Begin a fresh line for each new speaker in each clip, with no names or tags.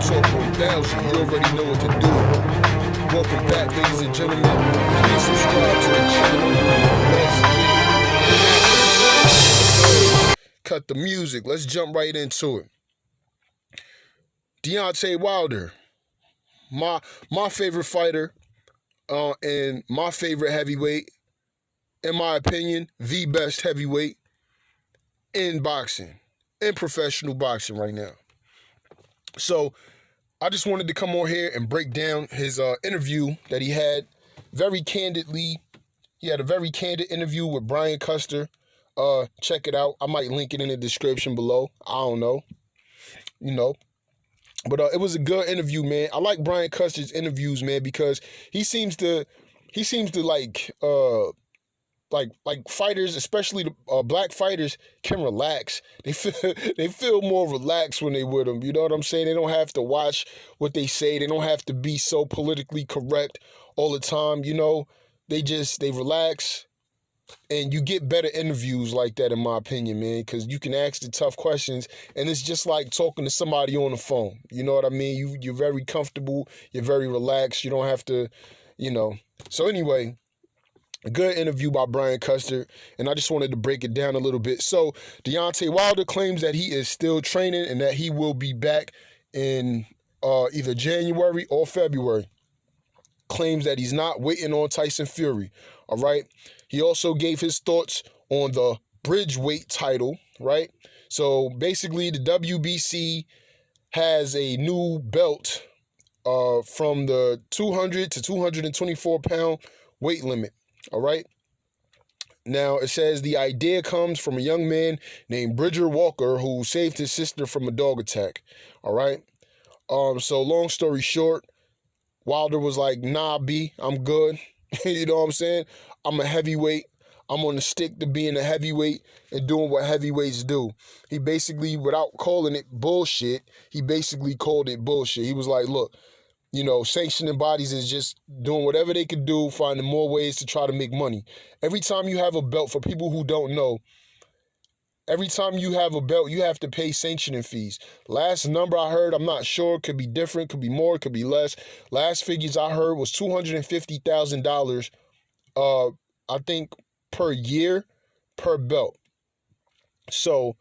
Talk 1000, you already know what to do. Welcome back, ladies and gentlemen. Please subscribe to the channel. Let's get it. Cut the music. Let's jump right into it. Deontay Wilder, my favorite fighter, and my favorite heavyweight. In my opinion, the best heavyweight in boxing, in professional boxing right now. So I just wanted to come on here and break down his interview that he had very candidly. He had a very candid interview with Brian Custer. Check it out. I might link it in the description below. I don't know. But it was a good interview, man. I like Brian Custer's interviews, man, because he seems to like fighters, especially the black fighters, can relax. They feel more relaxed when they with him. You know what I'm saying? They don't have to watch what they say. They don't have to be so politically correct all the time. They relax, and you get better interviews like that, in my opinion, man, because you can ask the tough questions, and it's just like talking to somebody on the phone. You know what I mean? You're very comfortable. You're very relaxed. You don't have to, So anyway, a good interview by Brian Custer, and I just wanted to break it down a little bit. So Deontay Wilder claims that he is still training and that he will be back in either January or February. Claims that he's not waiting on Tyson Fury, all right? He also gave his thoughts on the bridgeweight title, right? So basically the WBC has a new belt from the 200 to 224 pound weight limit. All right. Now, it says the idea comes from a young man named Bridger Walker who saved his sister from a dog attack. All right. So long story short, Wilder was like, nah, B, I'm good. You know what I'm saying? I'm a heavyweight. I'm on the stick to being a heavyweight and doing what heavyweights do. He basically, without calling it bullshit, he basically called it bullshit. He was like, look, sanctioning bodies is just doing whatever they can do, finding more ways to try to make money. Every time you have a belt, for people who don't know, every time you have a belt, you have to pay sanctioning fees. Last number I heard, I'm not sure, could be different, could be more, could be less. Last figures I heard was $250,000, I think, per year, per belt. So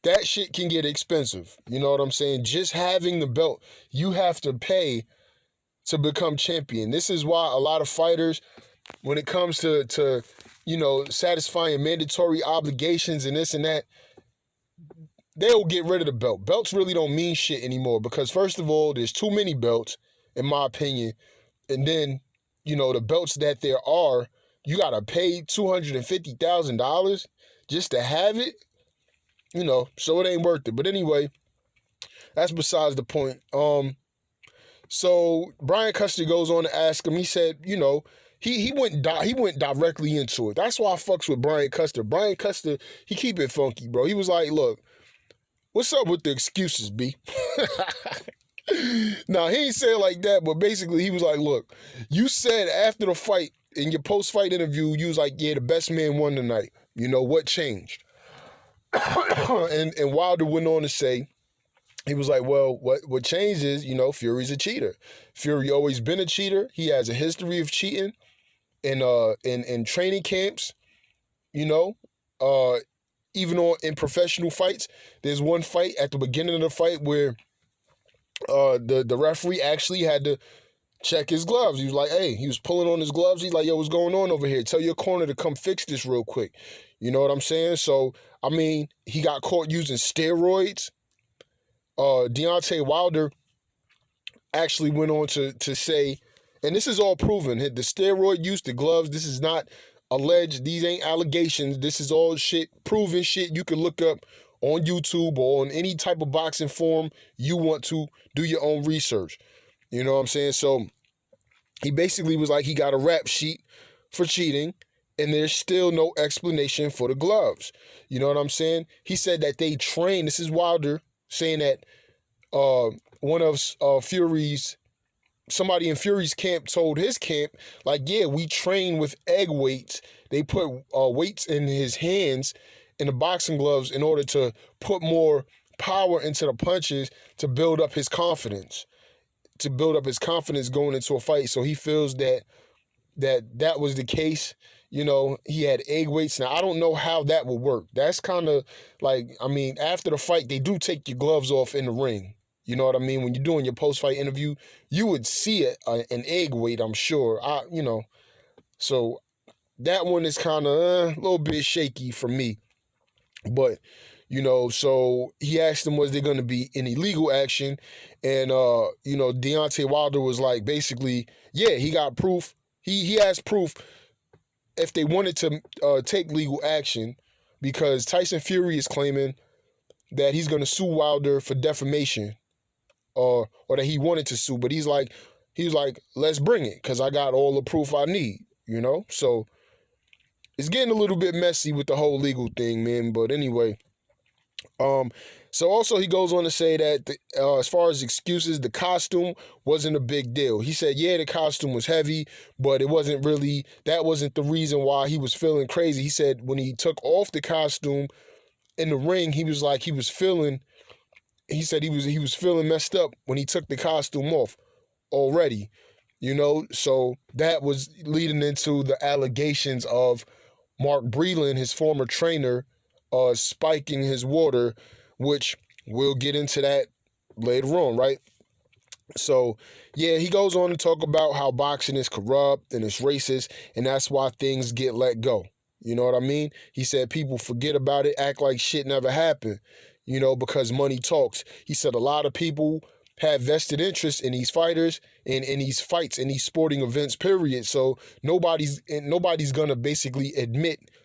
that shit can get expensive. You know what I'm saying? Just having the belt, you have to pay to become champion. This is why a lot of fighters, when it comes to satisfying mandatory obligations and this and that, they'll get rid of the belt. Belts really don't mean shit anymore because, first of all, there's too many belts, in my opinion. And then, the belts that there are, you got to pay $250,000 just to have it. So it ain't worth it. But anyway, that's besides the point. So Brian Custer goes on to ask him. He said, he went directly into it. That's why I fucks with Brian Custer. Brian Custer, he keep it funky, bro. He was like, look, what's up with the excuses, B? Now, he ain't say it like that, but basically he was like, look, you said after the fight, in your post-fight interview, you was like, yeah, the best man won tonight. What changed? and Wilder went on to say, he was like, well, what changed is, Fury's a cheater. Fury always been a cheater. He has a history of cheating in training camps, even in professional fights. There's one fight at the beginning of the fight where the referee actually had to check his gloves. He was like, hey, he was pulling on his gloves. He's like, yo, what's going on over here? Tell your corner to come fix this real quick. You know what I'm saying? So, I mean, he got caught using steroids. Deontay Wilder actually went on to say, and this is all proven, the steroid use, the gloves, this is not alleged. These ain't allegations. This is all shit, proven shit you can look up on YouTube or on any type of boxing forum you want to do your own research. You know what I'm saying? So he basically was like, he got a rap sheet for cheating, and there's still no explanation for the gloves. You know what I'm saying? He said that they train. This is Wilder saying that one of somebody in Fury's camp told his camp, like, yeah, we train with egg weights. They put weights in his hands in the boxing gloves in order to put more power into the punches to build up his confidence, going into a fight. So he feels that was the case. You know, he had egg weights. Now, I don't know how that would work. That's kind of like, I mean, after the fight, they do take your gloves off in the ring. You know what I mean? When you're doing your post-fight interview, you would see an egg weight, I'm sure. So that one is kind of a little bit shaky for me. But, you know, so he asked him, was there going to be any legal action? And, you know, Deontay Wilder was like, basically, yeah, he got proof. He has proof if they wanted to take legal action, because Tyson Fury is claiming that he's going to sue Wilder for defamation, or that he wanted to sue. But he was like, let's bring it, because I got all the proof I need, you know? So it's getting a little bit messy with the whole legal thing, man. But anyway, so also he goes on to say that as far as excuses, the costume wasn't a big deal. He said, yeah, the costume was heavy, but that wasn't the reason why he was feeling crazy. He said when he took off the costume in the ring, he was feeling messed up when he took the costume off already, you know? So that was leading into the allegations of Mark Breland, his former trainer, spiking his water, which we'll get into that later on, right? So, yeah, he goes on to talk about how boxing is corrupt and it's racist, and that's why things get let go. You know what I mean? He said people forget about it, act like shit never happened, you know, because money talks. He said a lot of people have vested interest in these fighters and in these fights, in these sporting events, period. So nobody's going to basically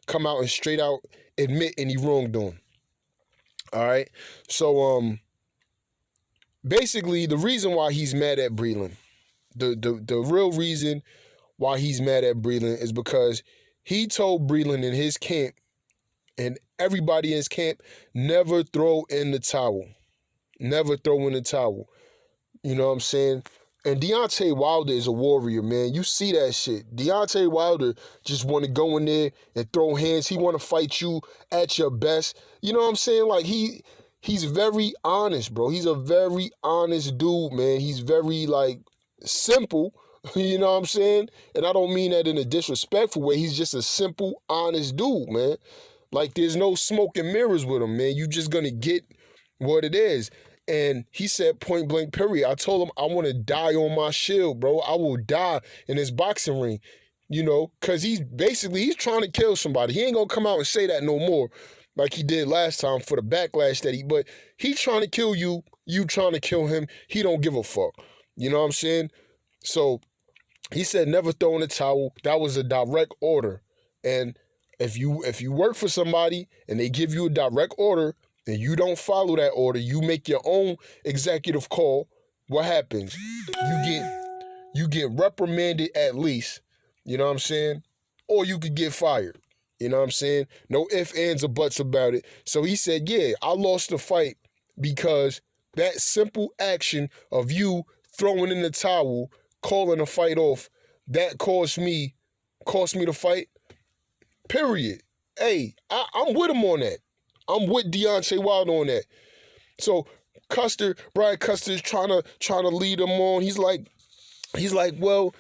come out and straight out admit any wrongdoing. All right? So, basically, the reason why he's mad at Breland, the real reason why he's mad at Breland is because he told Breland in his camp and everybody in his camp, never throw in the towel. Never throw in the towel. You know what I'm saying? And Deontay Wilder is a warrior, man. You see that shit. Deontay Wilder just want to go in there and throw hands. He want to fight you at your best. You know what I'm saying? Like, he's very honest, bro. He's a very honest dude, man. He's very, like, simple. You know what I'm saying? And I don't mean that in a disrespectful way. He's just a simple, honest dude, man. Like, there's no smoke and mirrors with him, man. You just going to get what it is. And he said point blank, period. I told him I want to die on my shield, bro. I will die in this boxing ring, you know, because he's trying to kill somebody. He ain't going to come out and say that no more like he did last time for the backlash but he trying to kill you, you trying to kill him. He don't give a fuck. You know what I'm saying? So he said never throw in the towel. That was a direct order. And if you work for somebody and they give you a direct order, and you don't follow that order, you make your own executive call, what happens? You get reprimanded at least, you know what I'm saying? Or you could get fired, you know what I'm saying? No ifs, ands, or buts about it. So he said, yeah, I lost the fight because that simple action of you throwing in the towel, calling the fight off, that cost me the fight, period. Hey, I'm with him on that. I'm with Deontay Wilder on that. So Brian Custer is trying to lead him on. He's like, well,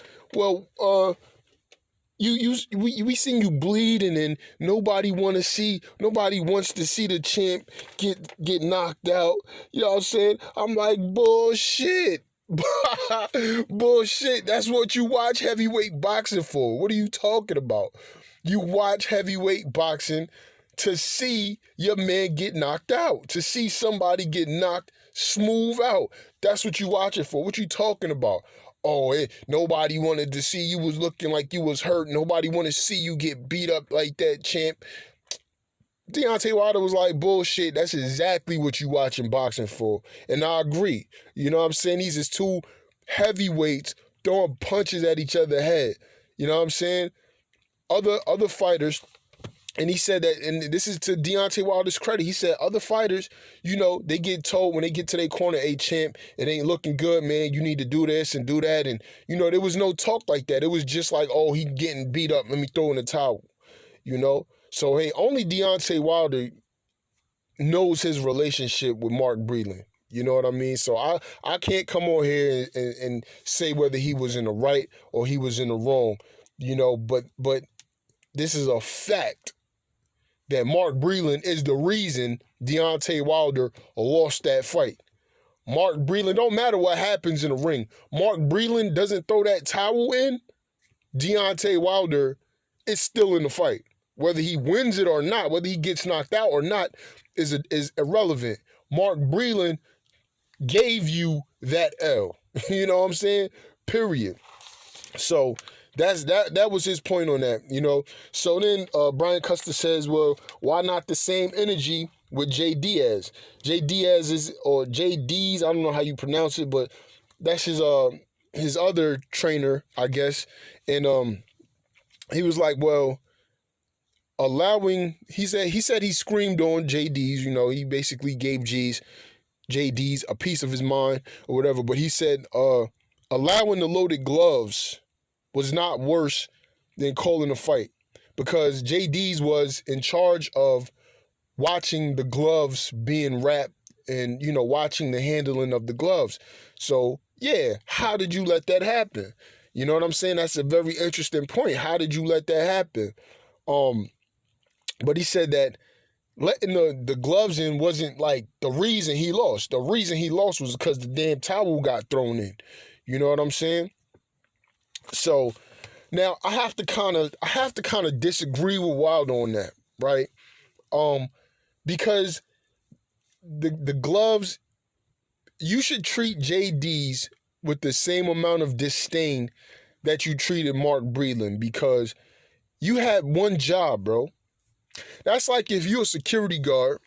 we seen you bleeding and nobody wants to see the champ get knocked out. You know what I'm saying? I'm like, bullshit. Bullshit. That's what you watch heavyweight boxing for. What are you talking about? You watch heavyweight boxing to see your man get knocked out, to see somebody get knocked smooth out. That's what you watch it for. What you talking about? Oh, nobody wanted to see you was looking like you was hurt. Nobody wanted to see you get beat up like that, champ. Deontay Wilder was like, bullshit, that's exactly what you watching boxing for. And I agree. You know what I'm saying? These is two heavyweights throwing punches at each other's head. You know what I'm saying? Other fighters. And he said that, and this is to Deontay Wilder's credit, he said other fighters, you know, they get told when they get to their corner, hey, champ, it ain't looking good, man. You need to do this and do that. And, you know, there was no talk like that. It was just like, oh, he getting beat up. Let me throw in the towel, you know. So, hey, only Deontay Wilder knows his relationship with Mark Breland. You know what I mean? So I can't come on here and say whether he was in the right or he was in the wrong, but this is a fact that Mark Breland is the reason Deontay Wilder lost that fight. Mark Breland, don't matter what happens in the ring. Mark Breland doesn't throw that towel in, Deontay Wilder is still in the fight. Whether he wins it or not, whether he gets knocked out or not, is irrelevant. Mark Breland gave you that L. You know what I'm saying? Period. So that was his point on that, So then Brian Custer says, well, why not the same energy with Jay Diaz? Jay Diaz or JD's, I don't know how you pronounce it, but that's his other trainer, I guess. And he was like, well, he said he screamed on JD's, he basically gave JD's a piece of his mind or whatever, but he said allowing the loaded gloves was not worse than calling a fight, because JD's was in charge of watching the gloves being wrapped and, watching the handling of the gloves. So, yeah, how did you let that happen? You know what I'm saying? That's a very interesting point. How did you let that happen? But he said that letting the gloves in wasn't like the reason he lost. The reason he lost was because the damn towel got thrown in. You know what I'm saying? So now I have to kind of disagree with Wilder on that, right? Because the gloves, you should treat JD's with the same amount of disdain that you treated Mark Breland, because you had one job, bro. That's like if you're a security guard,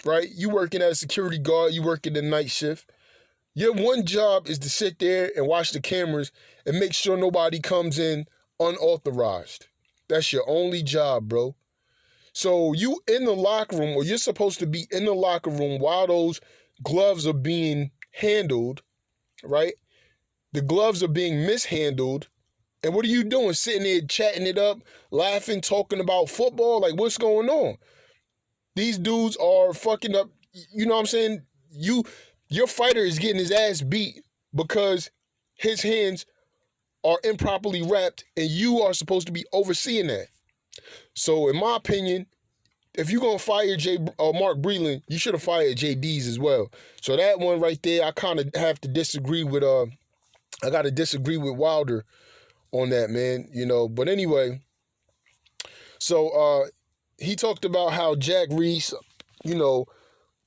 right? You working as a security guard, you working the night shift. Your one job is to sit there and watch the cameras and make sure nobody comes in unauthorized. That's your only job, bro. So you in the locker room, or you're supposed to be in the locker room while those gloves are being handled, right? The gloves are being mishandled. And what are you doing? Sitting there chatting it up, laughing, talking about football? Like, what's going on? These dudes are fucking up. You know what I'm saying? Your fighter is getting his ass beat because his hands are improperly wrapped, and you are supposed to be overseeing that. So, in my opinion, if you're going to fire Mark Breland, you should have fired JD's as well. So that one right there, I kind of have to disagree with, I got to disagree with Wilder on that, man, But anyway, so he talked about how Jack Reese,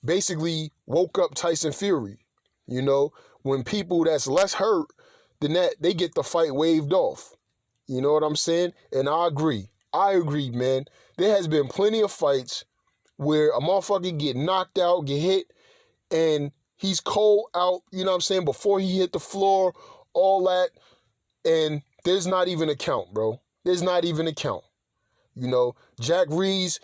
basically woke up Tyson Fury. When people that's less hurt than that, they get the fight waved off. You know what I'm saying? And I agree, man. There has been plenty of fights where a motherfucker get knocked out, get hit, and he's cold out, before he hit the floor, all that, and there's not even a count, bro. There's not even a count. Jack Reese,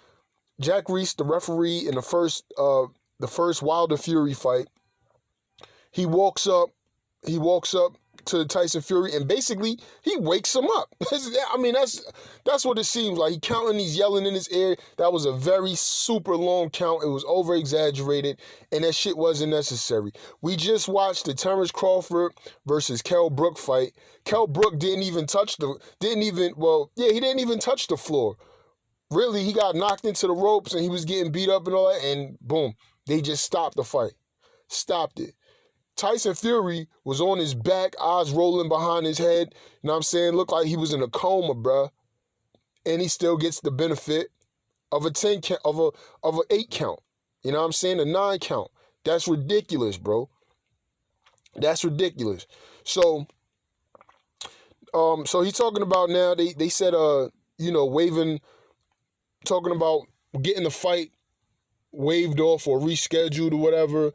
the referee in the first Wilder Fury fight, he walks up to Tyson Fury, and basically he wakes him up. I mean, that's what it seems like. He counting, he's yelling in his ear. That was a very super long count. It was over exaggerated, and that shit wasn't necessary. We just watched the Terrence Crawford versus Kell Brook fight. Kell Brook didn't even touch he didn't even touch the floor. Really, he got knocked into the ropes and he was getting beat up and all that, and boom, they just stopped the fight. Stopped it. Tyson Fury was on his back, eyes rolling behind his head. You know what I'm saying? Looked like he was in a coma, bruh. And he still gets the benefit of an 8 count. You know what I'm saying? A 9 count. That's ridiculous, bro. That's ridiculous. So he's talking about now, they said, talking about getting the fight waved off or rescheduled or whatever.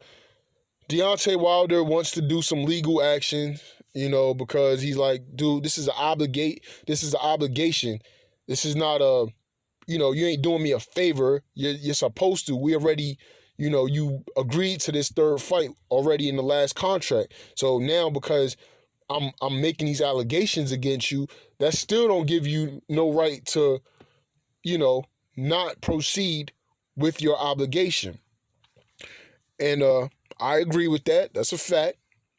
Deontay Wilder wants to do some legal action, because he's like, dude, this is an obligation. This is not you ain't doing me a favor. You're supposed to. We already, you agreed to this third fight already in the last contract. So now, because I'm making these allegations against you, that still don't give you no right to, not proceed with your obligation. And I agree with that. That's a fact,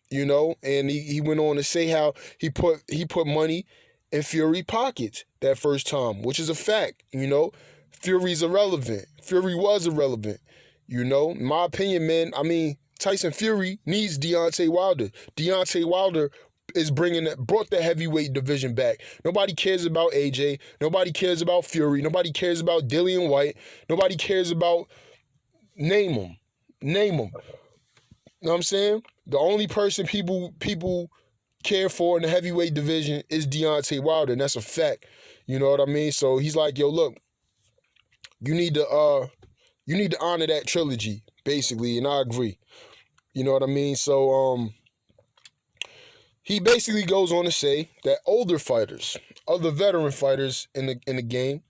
you know. And he went on to say how he put money in Fury pockets that first time, which is a fact, you know. Fury's irrelevant. Fury was irrelevant, you know. In my opinion, man, I mean, Tyson Fury needs Deontay Wilder. Deontay Wilder brought the heavyweight division back. Nobody cares about AJ. Nobody cares about Fury. Nobody cares about Dillian White. Nobody cares about, name them. Name them. You know what I'm saying? The only person people care for in the heavyweight division is Deontay Wilder, and that's a fact. You know what I mean? So he's like, yo, look, you need to honor that trilogy, basically, and I agree. You know what I mean? So he basically goes on to say that older fighters, other veteran fighters in the game,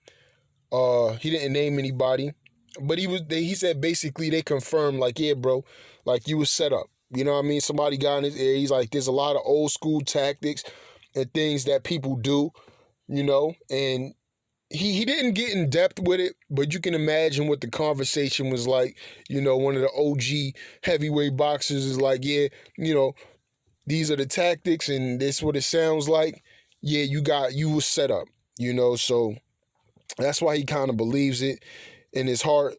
he didn't name anybody, but he said basically they confirmed, like, yeah, bro, like, you was set up. You know what I mean? Somebody got in his ear. He's like, there's a lot of old school tactics and things that people do, you know, and he didn't get in depth with it, but you can imagine what the conversation was like. You know, one of the OG heavyweight boxers is like, yeah, you know, these are the tactics and this is what it sounds like. Yeah, you was set up, you know, so that's why he kind of believes it in his heart,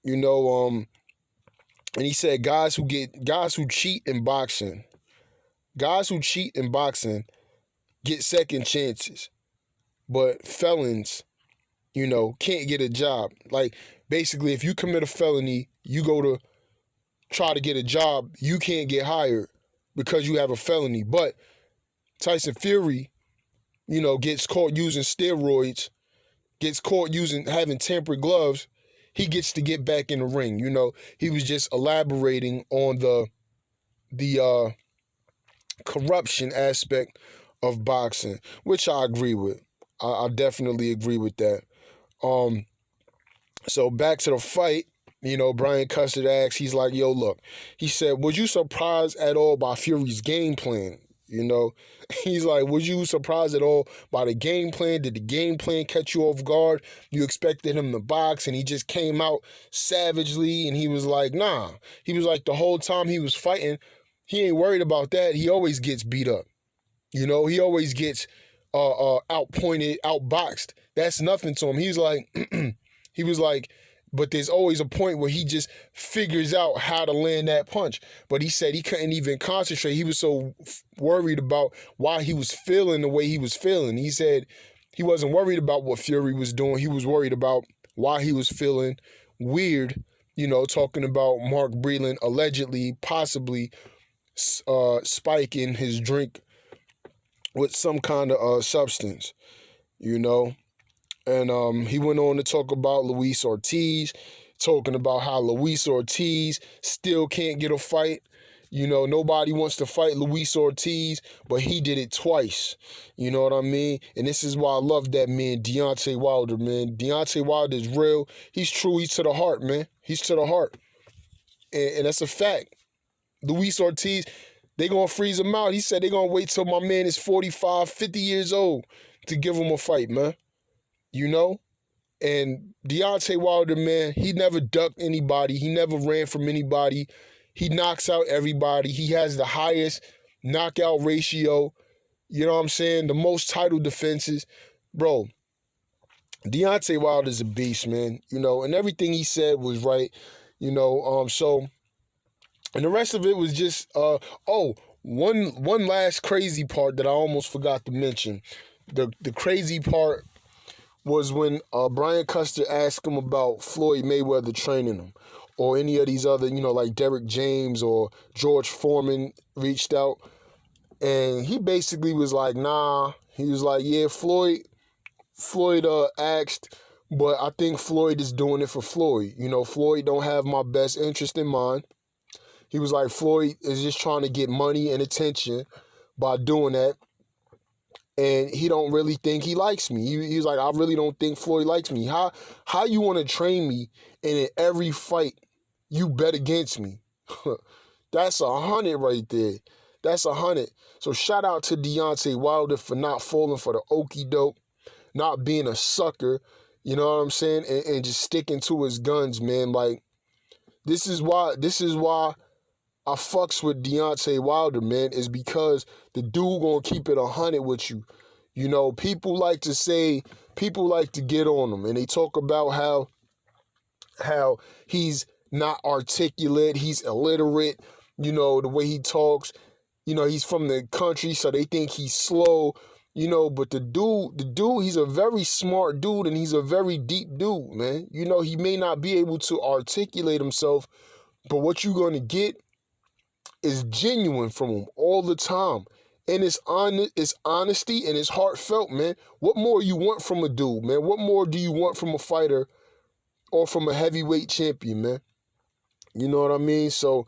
you know. And he said guys who cheat in boxing get second chances, but felons, you know, can't get a job. Like, basically, if you commit a felony, you go to try to get a job, you can't get hired because you have a felony. But Tyson Fury, you know, gets caught using steroids, gets caught having tempered gloves, he gets to get back in the ring. You know, he was just elaborating on the corruption aspect of boxing, which I agree with. I definitely agree with that. So back to the fight, you know, Brian Custer asks, he's like, yo, look, he said, was you surprised at all by Fury's game plan? You know, he's like, was you surprised at all by the game plan? Did the game plan catch you off guard? You expected him to box and he just came out savagely, and he was like, nah. He was like, the whole time he was fighting, he ain't worried about that. He always gets beat up. You know, he always gets outpointed, outboxed. That's nothing to him. He's like, he was like, but there's always a point where he just figures out how to land that punch. But he said he couldn't even concentrate. He was so worried about why he was feeling the way he was feeling. He said he wasn't worried about what Fury was doing. He was worried about why he was feeling weird, you know, talking about Mark Breland allegedly, possibly spiking his drink with some kind of substance, you know. And he went on to talk about Luis Ortiz, talking about how Luis Ortiz still can't get a fight. You know, nobody wants to fight Luis Ortiz, but he did it twice. You know what I mean? And this is why I love that man, Deontay Wilder, man. Deontay Wilder is real. He's true. He's to the heart, man. He's to the heart. And that's a fact. Luis Ortiz, they going to freeze him out. He said they going to wait till my man is 45, 50 years old to give him a fight, man. You know? And Deontay Wilder, man, he never ducked anybody. He never ran from anybody. He knocks out everybody. He has the highest knockout ratio. You know what I'm saying? The most title defenses. Bro, Deontay Wilder's a beast, man. You know, and everything he said was right. You know, so, and the rest of it was just, one last crazy part that I almost forgot to mention. The crazy part was when Brian Custer asked him about Floyd Mayweather training him, or any of these other, you know, like Derek James or George Foreman reached out. And he basically was like, nah. He was like, yeah, Floyd asked, but I think Floyd is doing it for Floyd. You know, Floyd don't have my best interest in mind. He was like, Floyd is just trying to get money and attention by doing that. And he don't really think he likes me. He was like, I really don't think Floyd likes me. How you want to train me and in every fight you bet against me? That's 100 right there. That's 100. So shout out to Deontay Wilder for not falling for the okie doke, not being a sucker, you know what I'm saying? And just sticking to his guns, man. Like, This is why I fucks with Deontay Wilder, man, is because the dude gonna keep it 100 with you. You know, people like to get on him, and they talk about how he's not articulate, he's illiterate, you know, the way he talks. You know, he's from the country, so they think he's slow, you know, but the dude, he's a very smart dude, and he's a very deep dude, man. You know, he may not be able to articulate himself, but what you're gonna get is genuine from him all the time. And it's honesty, and it's heartfelt, man. What more you want from a dude, man? What more do you want from a fighter or from a heavyweight champion, man? You know what I mean? So,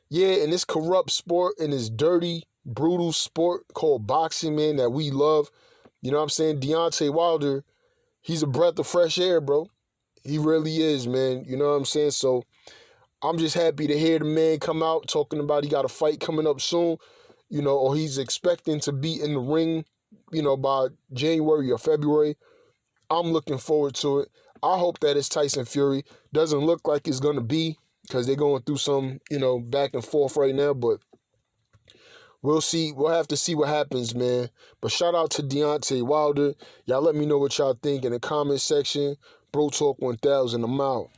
yeah, in this corrupt sport, in this dirty, brutal sport called boxing, man, that we love, you know what I'm saying? Deontay Wilder, he's a breath of fresh air, bro. He really is, man. You know what I'm saying? So, I'm just happy to hear the man come out talking about he got a fight coming up soon, you know, or he's expecting to be in the ring, you know, by January or February. I'm looking forward to it. I hope that it's Tyson Fury. Doesn't look like it's going to be, because they're going through some, you know, back and forth right now, but we'll see. We'll have to see what happens, man. But shout out to Deontay Wilder. Y'all let me know what y'all think in the comment section. Bro Talk 1000, I'm out.